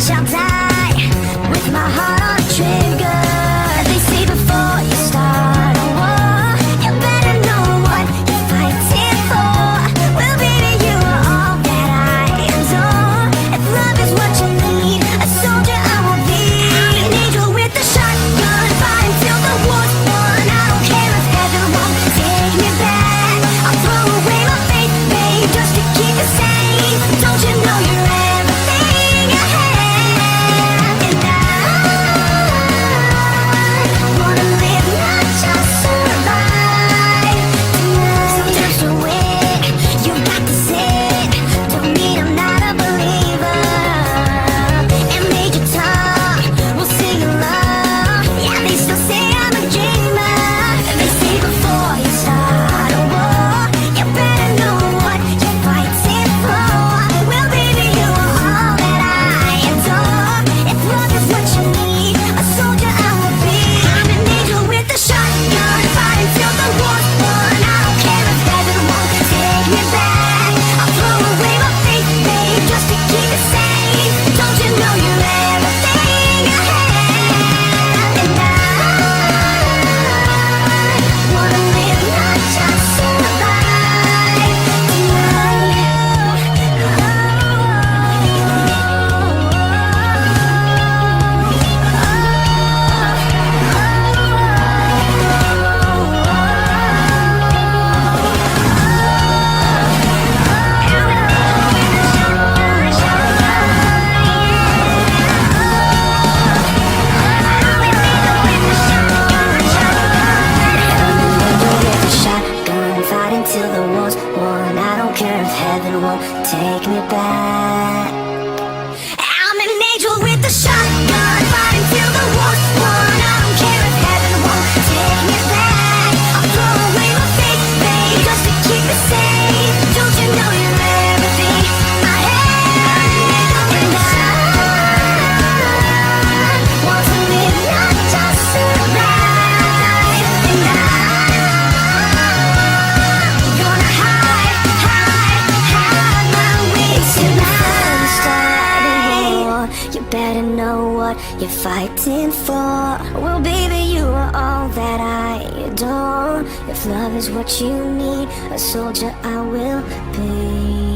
shall die with my heart on trigger. They say before you start a war, you better know what you're fighting for. Well, baby, you are all that I adore. If love is what you need, a soldier I will be. I'm an angel with a shotgun, fighting till the war's won. I don't care if heaven won't take me back. I'll throw away my faith, babe, just to keep it safe. Don't you know you're everything I have? And I wanna live, not just survive tonight. So just awake, you got to sit. Don't mean I'm not a believer. And Major Tom will sing along. Yeah, they still say I'm a dreamer. They say before you start a war, you better know what you're fighting for. Well, baby, you are all that I adore. If love is what you need, a soldier I will be. I'm an angel with a shotgun, fighting till the war's won. I don't care if heaven won't take me back. I'll throw away my faith, babe, just to keep it safe. Don't you know you're everything I have? And I wanna live, not just survive shotgun, fighting till the war's won. I don't care if heaven won't take me back. I'm an angel with a shotgun, fighting till the war's won. I don't care if heaven won't take me back. I'll throw away my faith, babe, just to keep it safe. Don't you know you're everything I have? And I want to live, not just survive. And I'm gonna hide my wings tonight. Start a war, you better know what you're fighting for. Well, baby, you are all that I adore. If love is what you need, a soldier I will be.